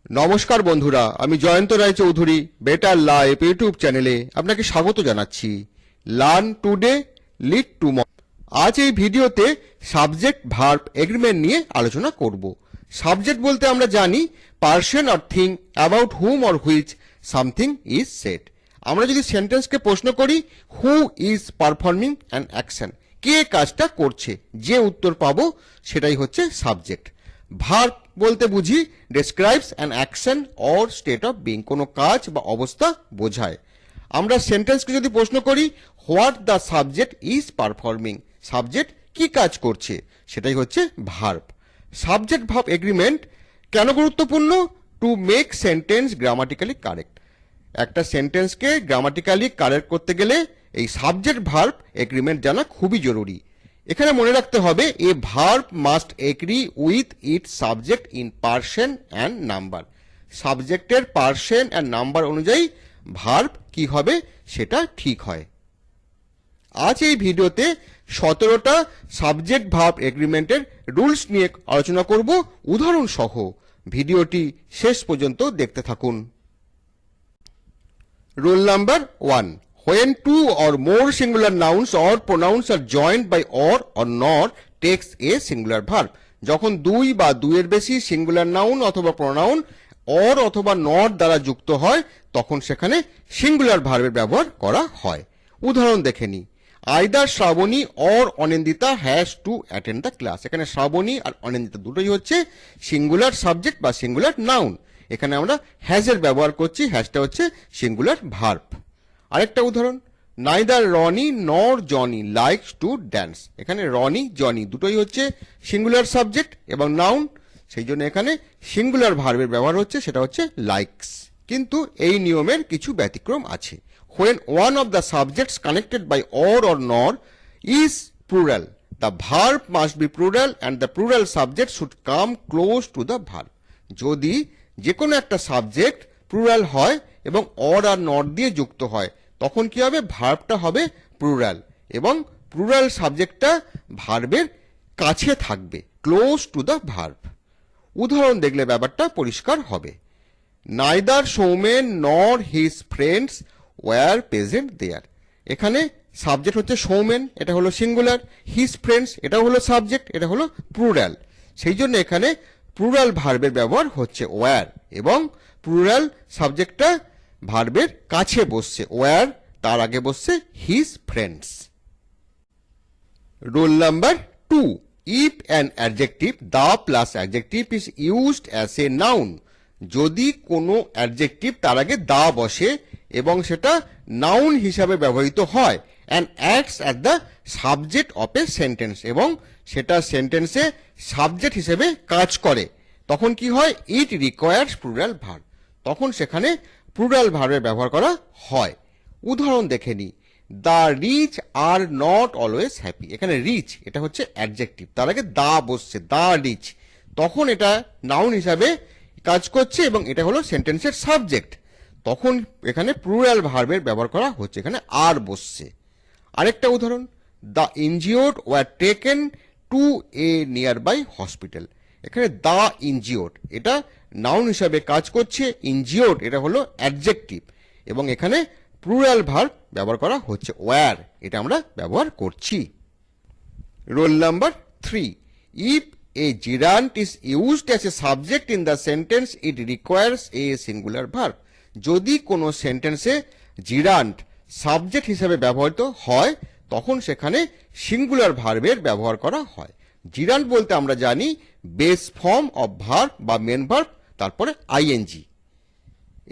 নমস্কার বন্ধুরা, আমি Jayanta Roychowdhury better life YouTube চ্যানেলে আপনাকে স্বাগত জানাচ্ছি। Learn today lead tomorrow. আজ এই ভিডিওতে সাবজেক্ট ভার্ব এগ্রিমেন্ট নিয়ে আলোচনা করব। সাবজেক্ট বলতে আমরা জানি person or thing about whom or which something is said. আমরা যদি সেন্টেন্সকে প্রশ্ন করি who is performing an action, কে কাজটা করছে, যে উত্তর পাবো সেটাই হচ্ছে সাবজেক্ট। ভার্ব বলতে বুঝি describes an action or state of being, কোনো কাজ বা অবস্থা বোঝায়। আমরা সেন্টেন্সকে যদি প্রশ্ন করি what the subject is performing, subject কি কাজ করছে, সেটাই হচ্ছে ভার্ব। সাবজেক্ট ভার্ব এগ্রিমেন্ট কেন গুরুত্বপূর্ণ? To make sentence grammatically correct. একটা সেন্টেন্সকে গ্রামাটিক্যালি কারেক্ট করতে গেলে এই সাবজেক্ট ভার্ব এগ্রিমেন্ট জানা খুবই জরুরি। এখানে মনে রাখতে হবে a verb must agree with its subject in person and number. সাবজেক্টের পার্সন অ্যান্ড নাম্বার অনুযায়ী ভার্ব কি হবে সেটা ঠিক হয়। আজ এই ভিডিওতে 17টা সাবজেক্ট ভার্ব এগ্রিমেন্টের রুলস নিয়ে আলোচনা করব উদাহরণ সহ। ভিডিওটি শেষ পর্যন্ত দেখতে থাকুন। Rule number 1, when two or more singular nouns or pronouns are joined by or nor takes a singular verb। যখন দুই বা দুইয়ের বেশি সিঙ্গুলার নাউন অথবা প্রোনাউন অর অথবা নট দ্বারা যুক্ত হয় তখন সেখানে সিঙ্গুলার ভার্বের ব্যবহার করা হয়। উদাহরণ দেখে নি। Either Shrabani or Anindita has to attend the class. এখানে শ্রাবণী আর অনিন্দিতা দুটোই হচ্ছে সিঙ্গুলার সাবজেক্ট বা সিঙ্গুলার নাউন। এখানে আমরা হ্যাজের ব্যবহার করছি, হ্যাজটা হচ্ছে সিঙ্গুলার ভার্ব। আরেকটা উদাহরণ, নাইদার রনি নর জনি লাইকস টু ড্যান্স। এখানে রনি জনি দুটোই হচ্ছে সিঙ্গুলার সাবজেক্ট এবং নাউন, সেই জন্য এখানে সিঙ্গুলার ভার্বের ব্যবহার হচ্ছে, সেটা হচ্ছে লাইকস। কিন্তু এই নিয়মের কিছু ব্যতিক্রম আছে। when one of the subjects connected by or nor is plural, the verb must be plural and the plural subject should come close to the verb। যদি যে কোনো একটা সাবজেক্ট প্লুরাল হয় এবং অর আর নট দিয়ে যুক্ত হয় তখন কি হবে, ভার্বটা হবে প্লুরাল এবং প্লুরাল সাবজেক্টটা ভার্বের কাছে থাকবে, ক্লোজ টু দ্য ভার্ব। উদাহরণ দেখলে ব্যাপারটা পরিষ্কার হবে। Neither Soumen nor his friends were present there. এখানে সাবজেক্ট হচ্ছে সৌমেন, এটা হলো সিঙ্গুলার, হিজ ফ্রেন্ডস এটা হলো সাবজেক্ট, এটা হলো প্লুরাল। সেই জন্য এখানে প্লুরাল ভার্বের ব্যবহার হচ্ছে ওয়ার এবং প্লুরাল সাবজেক্টটা ভার্বের কাছে বসছে, ওয়ার তার আগে বসছে his friends. Rule number 2, if an adjective the plus adjective is used as a noun, যদি কোনো অ্যাডজেক্টিভ তার আগে দা বসে এবং সেটা নাউন হিসাবে ব্যবহৃত হয় and acts as the subject of a sentence, এবং সেটা সেন্টেন্সে সাবজেক্ট হিসেবে কাজ করে, তখন কি হয়, ইট রিকোয়ার্স প্লুরাল ভার্ব। তখন সেখানে প্লুরাল ভার্বের ব্যবহার করা হয়। উদাহরণ দেখে নি। The rich are not always happy. এখানে রিচ এটা হচ্ছে অ্যাডজেক্টিভ, তার আগে দা বসছে, দ্য রিচ, তখন এটা নাউন হিসাবে কাজ করছে এবং এটা হলো সেন্টেন্সের সাবজেক্ট, তখন এখানে প্লুরাল ভার্বের ব্যবহার করা হচ্ছে, এখানে আর বসছে। আরেকটা উদাহরণ, the injured were taken to a nearby hospital. এখানে দ্য ইনজিওর্ড এটা নাউন হিসাবে কাজ করছে, ইনজিওর্ড এটা হলো অ্যাডজেক্টিভ এবং এখানে প্লুরাল ভার্ব ব্যবহার করা হচ্ছে, ওয়ার এটা আমরা ব্যবহার করছি। Roll number 3, if a gerund is used as a subject in the sentence it requires a singular verb। যদি কোনো সেন্টেন্সে জিরান্ড সাবজেক্ট হিসেবে ব্যবহৃত হয় তখন সেখানে সিঙ্গুলার ভার্বের ব্যবহার করা হয়। জিরান্ড বলতে আমরা জানি বেস ফর্ম অফ ভার্ব বা মেন ভার্ব তারপরে আইএনজি।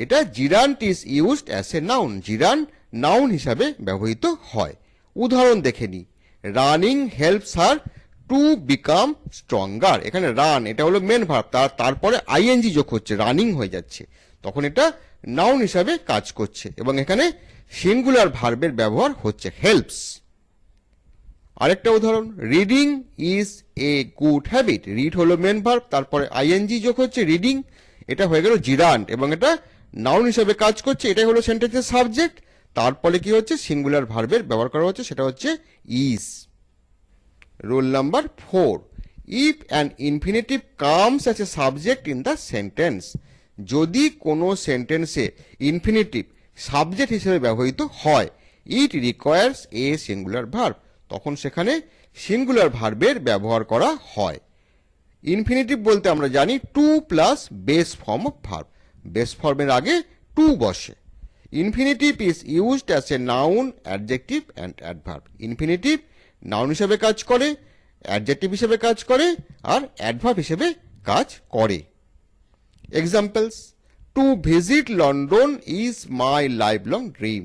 এটা জিরান্ড is used as a noun, জিরান্ড noun হিসাবে ব্যবহৃত হয়। উদাহরণ দেখে নি। Running helps her to become stronger. এখানে রান এটা হলো মেন ভার্ব, তারপরে আইএনজি যোগ হচ্ছে, রানিং হয়ে যাচ্ছে, তখন এটা নাউন হিসাবে কাজ করছে এবং এখানে সিঙ্গুলার ভার্বের ব্যবহার হচ্ছে, হেল্পস। আরেকটা উদাহরণ, reading is a good habit. Read হলো মেন ভার্ব, তারপরে আইএনজি যোগ হচ্ছে, রিডিং এটা হয়ে গেল জিরান্ড এবং এটা নাউন হিসাবে কাজ করছে, এটাই হলো সেন্টেন্সের সাবজেক্ট, তারপরে কি হচ্ছে, সিঙ্গুলার ভার্বের ব্যবহার করা হচ্ছে, সেটা হচ্ছে is. Rule number 4, if an infinitive comes as a subject in the sentence, যদি কোনো সেন্টেন্সে ইনফিনিটিভ সাবজেক্ট হিসেবে ব্যবহৃত হয়, it requires A singular verb, তখন সেখানে সিঙ্গুলার ভার্বের ব্যবহার করা হয়। ইনফিনিটিভ বলতে আমরা জানি to plus base form of verb, base ফর্মের আগে টু বসে। Infinitive is used as a noun, adjective and adverb. Infinitive noun হিসেবে কাজ করে, অ্যাডজেক্টিভ হিসেবে কাজ করে, আর অ্যাডভার্ব হিসেবে কাজ করে। Examples: to visit London is my life long dream.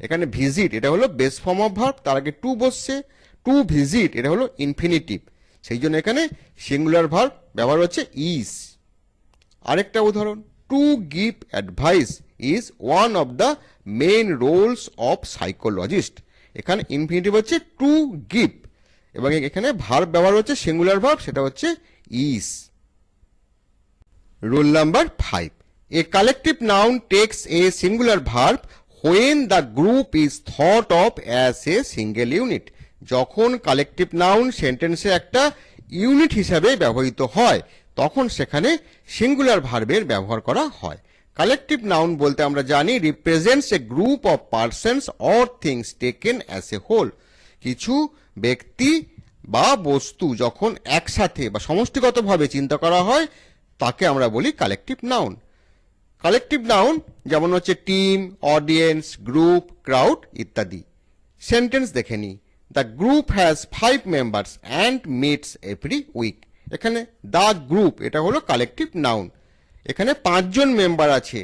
এখানে ভিজিট এটা হলো বেস ফর্ম অফ ভার্ব, তার আগে টু বসছে। টু ভিজিট এটা হলো ইনফিনিটিভ, সেই জন্য এখানে সিঙ্গুলার ভার্ব ব্যবহার হচ্ছে ইজ। আরেকটা উদাহরণ: to give advice is one of the main roles of psychologist. এখানে ইনফিনিটিভ হচ্ছে টু গিভ এবং এখানে ভার্ব ব্যবহার হচ্ছে সিঙ্গুলার ভার্ব, সেটা হচ্ছে is. Rule number 5, a collective noun takes a singular verb when the group is thought of as a single unit. যখন collective noun সেন্টেন্সে একটা ইউনিট হিসাবে ব্যবহৃত হয়, তখন সেখানে সিঙ্গুলার ভার্বের ব্যবহার করা হয়। কালেকটিভ নাউন বলতে আমরা জানি represents a group of persons or things taken as a whole. কিছু ব্যক্তি বা বস্তু যখন একসাথে বা সমষ্টিগতভাবে চিন্তা করা হয়, তাকে আমরা বলি কালেকটিভ নাউন। কালেকটিভ নাউন যেমন হচ্ছে টিম, অডিয়েন্স, গ্রুপ, ক্রাউড ইত্যাদি। সেন্টেন্স দেখে নিই। The group has 5 members and meets every week. এখানে দ্য গ্রুপ এটা হলো কালেকটিভ নাউন। এখানে 5 জন মেম্বার আছে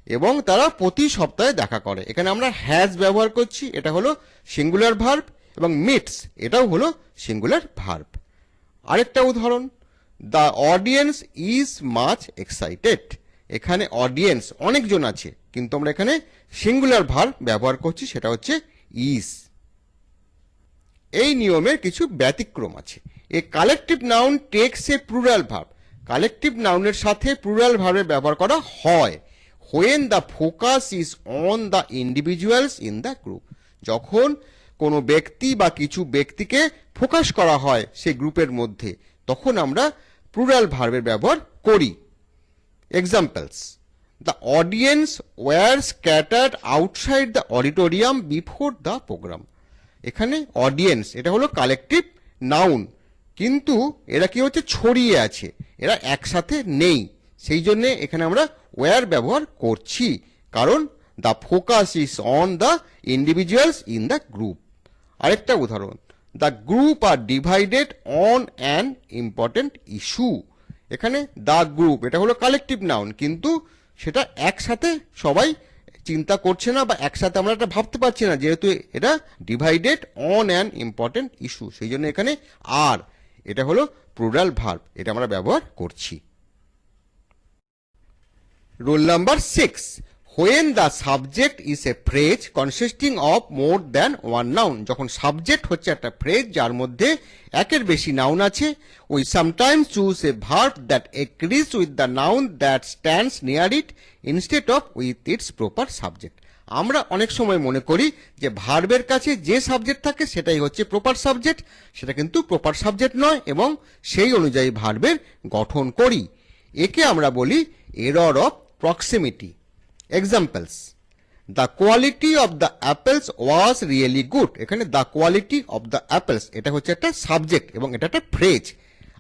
এবং তারা প্রতি সপ্তাহে দেখা করে। এখানে আমরা হ্যাজ ব্যবহার করছি, এটা হলো সিঙ্গুলার ভার্ব, এবং মিটস এটাও হলো সিঙ্গুলার ভার্ব। আরেকটা উদাহরণ: the audience is much excited. এখানে অডিয়েন্স অনেকজন আছে, কিন্তু আমরা এখানে সিঙ্গুলার ভার্ব ব্যবহার করছি, সেটা হচ্ছে ইজ। এই নিয়মের কিছু ব্যতিক্রম আছে। A collective noun takes a plural verb. Collective নাউনের সাথে প্লুরাল ভার্বের ব্যবহার করা হয় when the focus is on the individuals in the group. যখন কোনো ব্যক্তি বা কিছু ব্যক্তিকে ফোকাস করা হয় সেই গ্রুপের মধ্যে, তখন আমরা প্লুরাল ভার্বের ব্যবহার করি। Examples: the audience were scattered outside the auditorium before the programme. এখানে অডিয়েন্স এটা হলো কালেকটিভ নাউন, কিন্তু এরা কি হচ্ছে ছড়িয়ে আছে, এরা একসাথে নেই, সেই জন্য এখানে আমরা ওয়ার ব্যবহার করছি, কারণ the focus is on the individuals in the group. আরেকটা উদাহরণ: the group are divided on an important issue. এখানে দ্য গ্রুপ এটা হলো কালেকটিভ নাউন, কিন্তু সেটা একসাথে সবাই চিন্তা করছে না বা একসাথে আমরা এটা ভাবতে পারছি না, যেহেতু এটা divided on an important issue, সেই জন্য এখানে আর এটা হলো প্লুরাল ভার্ব, এটা আমরা ব্যবহার করছি। Rule number 6, when the subject is a phrase consisting of more than one noun. যখন সাবজেক্ট হচ্ছে একটা ফ্রেজ যার মধ্যে একের বেশি নাউন আছে, we sometimes choose a verb that agrees with the noun that stands near it instead of with its proper subject. আমরা অনেক সময় মনে করি যে ভার্বের কাছে যে সাবজেক্ট থাকে সেটাই হচ্ছে প্রপার সাবজেক্ট, সেটা কিন্তু প্রপার সাবজেক্ট নয়, এবং সেই অনুযায়ী ভার্বের গঠন করি। একে আমরা বলি error of proximity. Examples: the quality of the apples was really good. এখানে the quality of the apples এটা হচ্ছে একটা সাবজেক্ট এবং এটা একটা ফ্রেজ।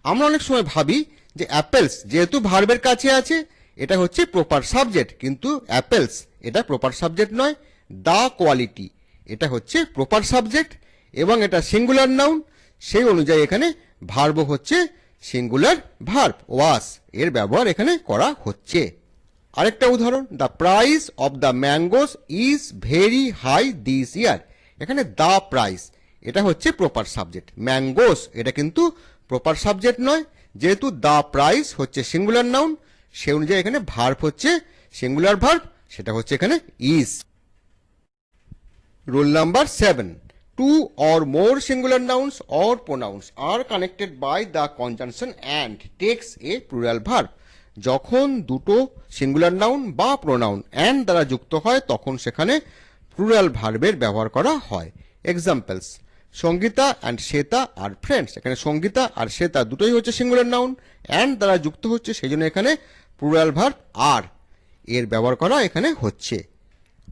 আমরা অনেক সময় ভাবি যে অ্যাপেলস যেহেতু ভার্বের কাছে আছে এটা হচ্ছে প্রপার সাবজেক্ট, কিন্তু অ্যাপেলস এটা প্রপার সাবজেক্ট নয়। দ্য কোয়ালিটি এটা হচ্ছে প্রপার সাবজেক্ট এবং এটা সিঙ্গুলার নাউন, সেই অনুযায়ী এখানে ভার্ব হচ্ছে সিঙ্গুলার ভার্ব ওয়াজ, এর ব্যবহার এখানে করা হচ্ছে। আরেকটা উদাহরণ: the price of the mangoes is very hi this ইয়ার। এখানে দ্য প্রাইস এটা হচ্ছে প্রপার সাবজেক্ট, ম্যাঙ্গোস এটা কিন্তু প্রপার সাবজেক্ট নয়, যেহেতু দ্য প্রাইস হচ্ছে সিঙ্গুলার নাউন, সেই অনুযায়ী এখানে ভার্ব হচ্ছে সিঙ্গুলার ভার্ব, সেটা হচ্ছে এখানে is. Rule number 7, two or more singular nouns or pronouns are connected by the conjunction and takes a plural verb. যখন দুটো সিঙ্গুলার নাউন বা প্রোনাউন অ্যান্ড দ্বারা যুক্ত হয়, তখন সেখানে প্লুরাল ভার্বের ব্যবহার করা হয়। Examples: Sangeeta and Shweta are friends. এখানে সঙ্গীতা আর শ্বেতা দুটোই হচ্ছে সিঙ্গুলার নাউন, অ্যান্ড দ্বারা যুক্ত হচ্ছে, সেই জন্য এখানে প্লুরাল ভার্ব আর। এর ব্যবহার করা এখানে হচ্ছে।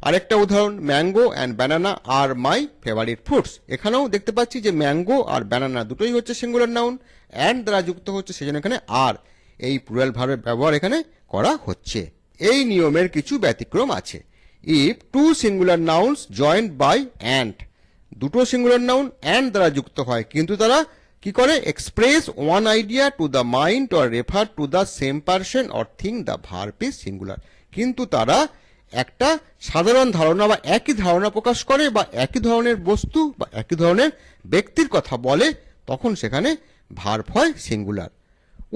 আরেকটা উদাহরণ, mango and banana are my favourite fruits. এখানেও দেখতে পাচ্ছি যে ম্যাঙ্গো আর ব্যানানা দুটোই হচ্ছে সিঙ্গুলার নাউন, অ্যান্ড দ্বারা যুক্ত হচ্ছে, সেজন্য এখানে আর এই প্লুরাল ভার্বের ব্যবহার এখানে করা হচ্ছে। এই নিয়মের কিছু ব্যতিক্রম আছে। If two singular nouns joint by and, দুটো সিঙ্গুলার নাউন অ্যান্ড দ্বারা যুক্ত হয় কিন্তু তারা কি করে, express one idea to the mind or refer to the same person or thing, the verb is singular. কিন্তু তারা একটা সাধারণ ধারণা বা একই ধারণা প্রকাশ করে বা একই ধরনের বস্তু বা একই ধরনের ব্যক্তির কথা বলে, তখন সেখানে ভার্ব হয় সিঙ্গুলার।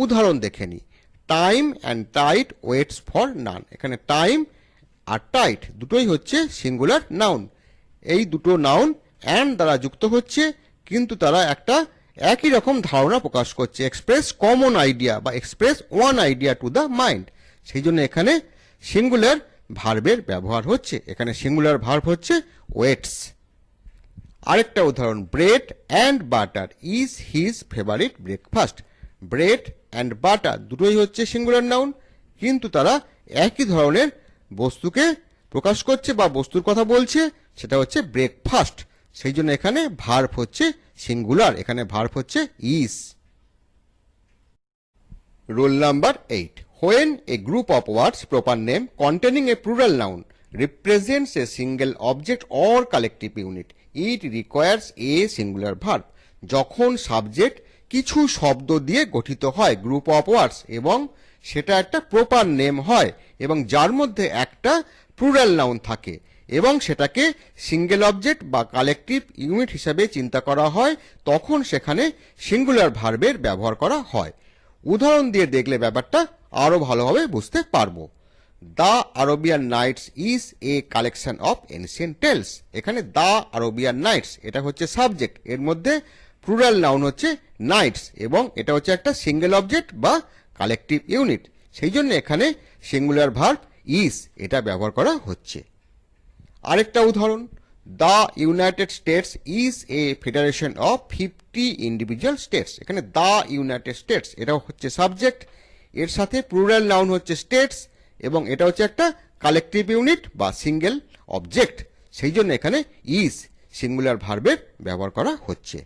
উদাহরণ দেখে নি, time and tide waits for none. এখানে টাইম আর টাইট দুটোই হচ্ছে সিঙ্গুলার নাউন। এই দুটো নাউন অ্যান্ড দ্বারা যুক্ত হচ্ছে কিন্তু তারা একটা একই রকম ধারণা প্রকাশ করছে, এক্সপ্রেস কমন আইডিয়া বা express one idea to the mind. সেই জন্য এখানে সিঙ্গুলার ভার্বের ব্যবহার হচ্ছে। এখানে সিঙ্গুলার ভার্ব হচ্ছে ওয়েটস। আরেকটা উদাহরণ, bread and butter is his favourite breakfast. Bread and butter দুটোই হচ্ছে সিঙ্গুলার নাউন কিন্তু তারা একই ধরনের বস্তুকে প্রকাশ করছে বা বস্তুর কথা বলছে, সেটা হচ্ছে ব্রেকফাস্ট। সেই জন্য এখানে ভার্ব হচ্ছে সিঙ্গুলার, এখানে ভার্ব হচ্ছে is. Rule number 8, when a group of words proper name containing a plural noun represents a single object or collective unit, it requires a singular verb. যখন সাবজেক্ট কিছু শব্দ দিয়ে গঠিত হয় গ্রুপ অফ ওয়ার্ডস এবং সেটা একটা প্রপার নেম হয় এবং যার মধ্যে একটা প্লুরাল নাউন থাকে এবং সেটাকে সিঙ্গেল অবজেক্ট বা কালেকটিভ ইউনিট হিসাবে চিন্তা করা হয়, তখন সেখানে সিঙ্গুলার ভার্বের ব্যবহার করা হয়। উদাহরণ দিয়ে দেখলে ব্যাপারটা আরো ভালোভাবে বুঝতে পারবো। The Arabian Nights is a collection of ancient tales. এখানে দ্য আরবিয়ান নাইটস এটা হচ্ছে সাবজেক্ট, এর মধ্যে প্লুরাল নাউন হচ্ছে নাইটস এবং এটা হচ্ছে একটা সিঙ্গেল অবজেক্ট বা কালেকটিভ ইউনিট। সেই জন্য এখানে সিঙ্গুলার ভার্ব ইজ এটা ব্যবহার করা হচ্ছে। আরেকটা উদাহরণ, the United states is a federation of 50 individual states. এখানে দ্য ইউনাইটেড স্টেটস এটা হচ্ছে সাবজেক্ট, এর সাথে প্লুরাল নাউন হচ্ছে স্টেটস এবং এটা হচ্ছে একটা কালেকটিভ ইউনিট বা সিঙ্গেল অবজেক্ট। সেই জন্য এখানে ইজ সিঙ্গুলার ভার্বের ব্যবহার করা হচ্ছে।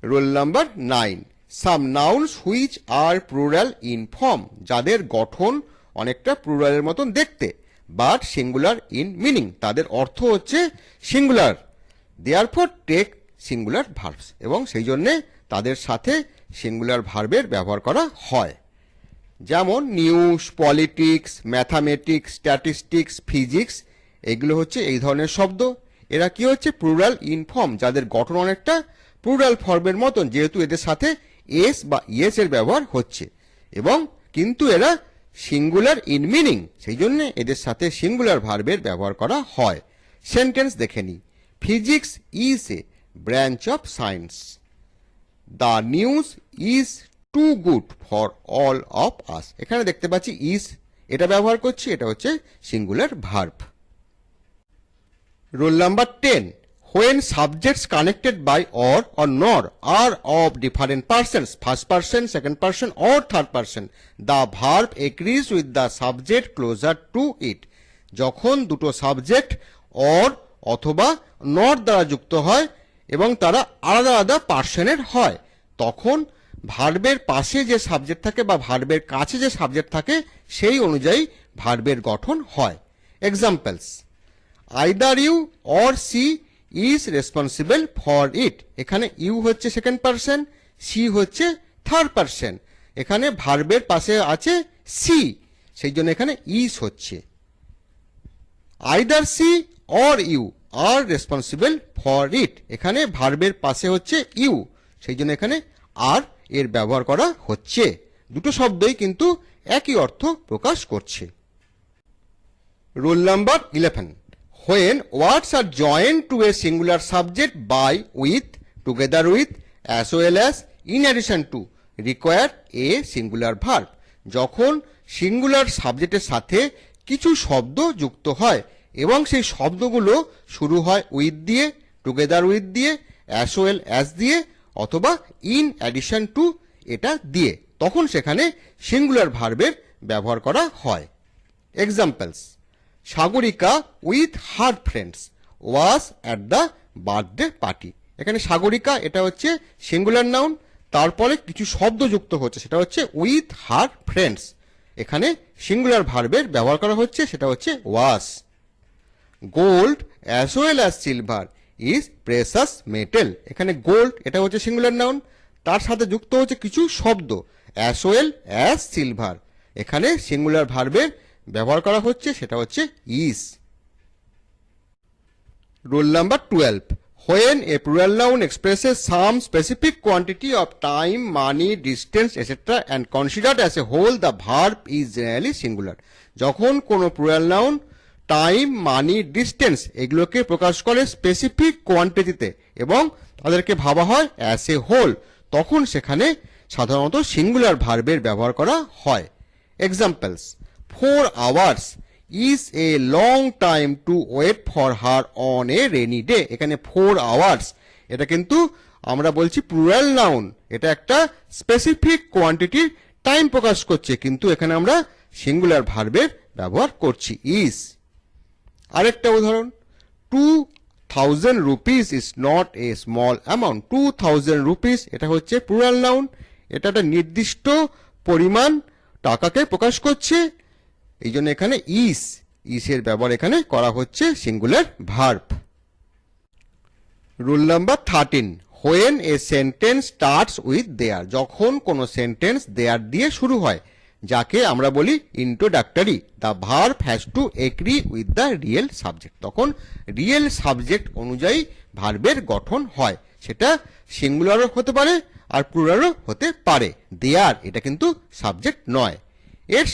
Rule number 9, some nouns which are plural in form, যাদের গঠন অনেকটা প্লুরালের মতন দেখতে বাট সিঙ্গুলার ইন মিনিং, তাদের অর্থ হচ্ছে singular, therefore take singular verbs এবং সেই জন্যে তাদের সাথে সিঙ্গুলার ভার্বের ব্যবহার করা হয়। যেমন news, politics, mathematics, statistics, physics, এগুলো হচ্ছে এই ধরনের শব্দ। এরা কি হচ্ছে প্লুরাল ইন ফর্ম, যাদের গঠন অনেকটা প্লুরাল ফর্মের মতন, যেহেতু এদের সাথে এস বা ইয়েস এর ব্যবহার হচ্ছে এবং কিন্তু এরা সিঙ্গুলার ইন মিনিং, সেই জন্য এদের সাথে সিঙ্গুলার ভার্বের ব্যবহার করা হয়। সেন্টেন্স দেখে নি, physics is a branch of science, the news is too good for all of us. এখানে দেখতে পাচ্ছি ইজ এটা ব্যবহার করছি, এটা হচ্ছে singular verb. Rule number 10, when subjects connected by or nor are of different persons, first person, second person or third person, the verb agrees with the subject closer to it. যখন দুটো subject or অথবা নর দ্বারা যুক্ত হয় এবং তারা আলাদা আলাদা পার্সনের হয়, তখন ভার্বের পাশে যে সাবজেক্ট থাকে বা ভার্বের কাছে যে সাবজেক্ট থাকে সেই অনুযায়ী ভার্বের গঠন হয়। Examples, either you or she is responsible for it. এখানে ইউ হচ্ছে সেকেন্ড পার্সন, সি হচ্ছে থার্ড পার্সন, এখানে ভার্বের পাশে আছে সি, সেই জন্য এখানে ইজ হচ্ছে। Either she or you are responsible for it, এখানে ভার্বের পাশে হচ্ছে ইউ, সেই জন্য এখানে আর এর ব্যবহার করা হচ্ছে। দুটো শব্দই কিন্তু একই অর্থ প্রকাশ করছে। Rule number 11, when words are joined to a singular subject by, with, together with, as well as, in addition to, require a singular verb. যখন সিঙ্গুলার সাবজেক্টের সাথে কিছু শব্দ যুক্ত হয় এবং সেই শব্দগুলো শুরু হয় উইথ দিয়ে, টুগেদার উইথ দিয়ে, অ্যাজ ওয়েল অ্যাজ দিয়ে অথবা ইন অ্যাডিশন টু এটা দিয়ে, তখন সেখানে সিঙ্গুলার ভার্বের ব্যবহার করা হয়। Examples, Sagarika with her friends was at the birthday party. এখানে সাগরিকা এটা হচ্ছে সিঙ্গুলার নাউন, তারপরে কিছু শব্দ যুক্ত হচ্ছে, সেটা হচ্ছে উইথ হার ফ্রেন্ডস। এখানে সিঙ্গুলার ভার্বের ব্যবহার করা হচ্ছে, সেটা হচ্ছে was. Gold as well as silver is precious metal. এখানে গোল্ড এটা হচ্ছে সিঙ্গুলার নাউন, তার সাথে যুক্ত হচ্ছে কিছু শব্দ অ্যাজ ওয়েল অ্যাজ সিলভার। এখানে সিঙ্গুলার ভার্বের ব্যবহার করা হচ্ছে, সেটা হচ্ছে is. Rule number 12, when a plural noun expresses some specific quantity of time, money, distance, etc. and considered as a whole, the verb is generally singular. যখন কোনো plural noun time, মানি, distance এগুলোকে প্রকাশ করে স্পেসিফিক কোয়ান্টিটিতে এবং তাদেরকে ভাবা হয় as a whole, তখন সেখানে সাধারণত সিঙ্গুলার ভার্বের ব্যবহার করা হয়। Examples, 4 hours is a long time to wait for her on a rainy day. এখানে 4 hours এটা কিন্তু আমরা বলছি প্লুরাল নাউন, এটা একটা স্পেসিফিক কোয়ান্টিটির টাইম প্রকাশ করছে, কিন্তু এখানে আমরা সিঙ্গুলার ভার্বের ব্যবহার করছি ইজ। আরেকটা উদাহরণ, 2000 rupees is not a small amount. 2000 rupees এটা হচ্ছে প্লুরাল নাউন, এটা একটা নির্দিষ্ট পরিমাণ টাকাকে প্রকাশ করছে, এই জন্য এখানে ইসের ব্যবহার এখানে করা হচ্ছে singular verb. Rule number 13, when a sentence starts with there. যখন কোনো সেন্টেন্স দেয়ার দিয়ে শুরু হয়, যাকে আমরা বলি introductory, the verb has to agree with the real subject. তখন রিয়েল সাবজেক্ট অনুযায়ী ভার্বের গঠন হয়, সেটা সিঙ্গুলারও হতে পারে আর প্লুরালও হতে পারে। দেয়ার এটা কিন্তু সাবজেক্ট নয়। এর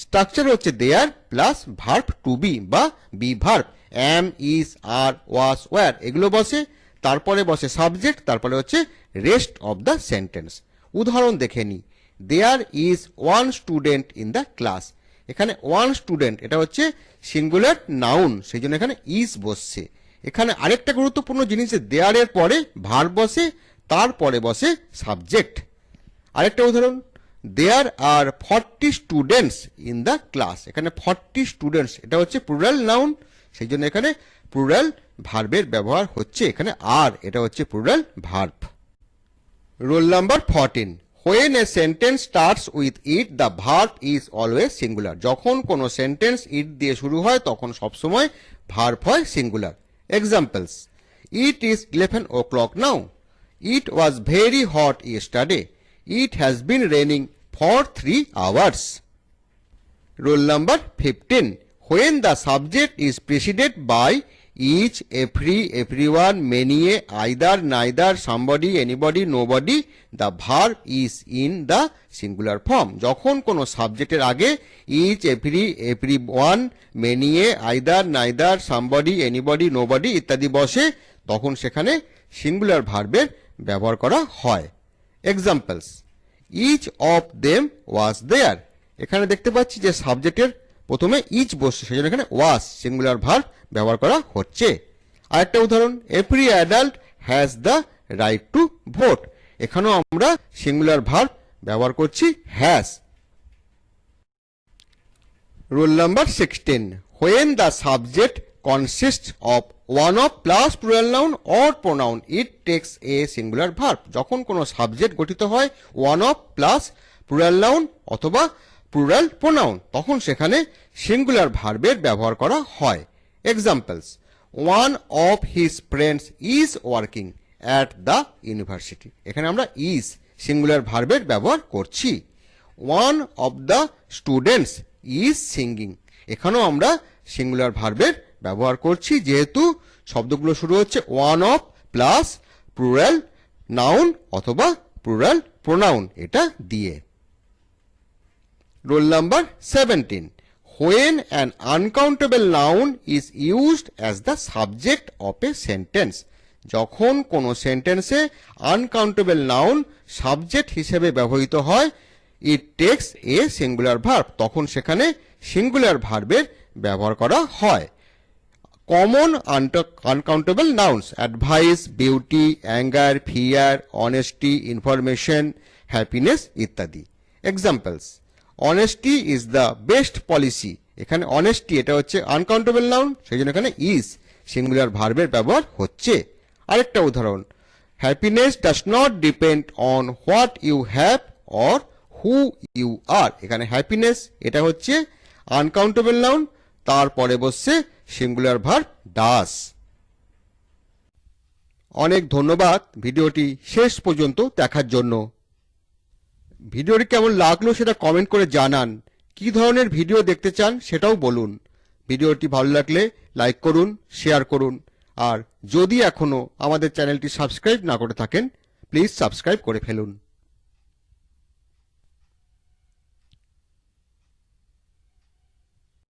স্ট্রাকচার হচ্ছে there plus verb to be বা be verb, am, is, are, was, were এগুলো বসে, তারপরে বসে সাবজেক্ট, তারপরে হচ্ছে রেস্ট অফ দ্য সেন্টেন্স। উদাহরণ দেখে নিই, there is one student in the class. এখানে ওয়ান স্টুডেন্ট এটা হচ্ছে সিঙ্গুলার নাউন, সেই জন্য এখানে ইজ বসছে। এখানে আরেকটা গুরুত্বপূর্ণ জিনিস, দেয়ার এর পরে ভার্ব বসে, তারপরে বসে সাবজেক্ট। আরেকটা উদাহরণ, দেয়ার আর 40 স্টুডেন্টস ইন দ্য ক্লাস। এখানে 40 স্টুডেন্টস এটা হচ্ছে প্লুরাল নাউন, সেই জন্য এখানে প্লুরাল ভার্বের ব্যবহার হচ্ছে, এখানে আর এটা হচ্ছে plural verb. Rule number 14, when a sentence starts with it, the verb is always singular. যখন কোনো সেন্টেন্স ইট দিয়ে শুরু হয়, তখন সবসময় ভার্ব হয় singular. Examples, it is 11 o'clock now. It was very hot yesterday. It has been raining for 3 hours. Rule number 15, when the subject is preceded by each, every, everyone, many, either, neither, somebody, anybody, nobody, the verb is in the singular form. যখন কোনো সাবজেক্টের আগে each, every, everyone, many, either, neither, somebody, anybody, nobody ইত্যাদি বসে, তখন সেখানে singular ভার্বের ব্যবহার করা হয়। Examples, each of them was there. এখানে দেখতে পাচ্ছি যে সাবজেক্টের প্রথমে ইচ বসছে, সেই জন্য এখানে ওয়াজ সিঙ্গুলার ভার্ব ব্যবহার করা হচ্ছে। আরেকটা উদাহরণ, every adult has the right to vote. এখানেও আমরা সিঙ্গুলার ভার্ব ব্যবহার করছি has. Rule number 16, when the subject consists of one of plus plural noun or pronoun, it takes a singular verb. যখন কোনো সাবজেক্ট গঠিত হয় one of plus plural noun অথবা plural pronoun, তখন সেখানে সিঙ্গুলার ভার্বের ব্যবহার করা হয়। Examples, one of his friends is working at the university. এখানে আমরা is সিঙ্গুলার ভার্বের ব্যবহার করছি। one of the students is singing. এখানেও আমরা সিঙ্গুলার ভার্বের ব্যবহার করছি, যেহেতু শব্দগুলো শুরু হচ্ছে one of plus plural noun অথবা প্লুরাল প্রোনাউন এটা দিয়ে। Rule number 17, when an uncountable noun is used as the subject of a sentence. যখন কোনো সেন্টেন্সে আনকাউন্টেবল নাউন সাবজেক্ট হিসেবে ব্যবহৃত হয়, it takes a singular verb, তখন সেখানে সিঙ্গুলার ভার্বের ব্যবহার করা হয়। Common uncountable nouns, advice, beauty, anger, fear, honesty, information, happiness ইত্যাদি। Examples, honesty is the best policy. এখানে অনেস্টি এটা হচ্ছে আনকাউন্টেবল নাউন, সেই জন্য এখানে ইজ সিঙ্গুলার ভার্বের ব্যবহার হচ্ছে। আরেকটা উদাহরণ, happiness does not depend on what you have or who you are. এখানে হ্যাপিনেস এটা হচ্ছে আনকাউন্টেবল নাউন, তারপরে বসছে সিঙ্গুলার ভার্ব ডাজ। অনেক ধন্যবাদ ভিডিওটি শেষ পর্যন্ত দেখার জন্য। ভিডিওটি কেমন লাগলো সেটা কমেন্ট করে জানান। কি ধরনের ভিডিও দেখতে চান সেটাও বলুন। ভিডিওটি ভালো লাগলে লাইক করুন, শেয়ার করুন, আর যদি এখনো আমাদের চ্যানেলটি সাবস্ক্রাইব না করে থাকেন প্লিজ সাবস্ক্রাইব করে ফেলুন।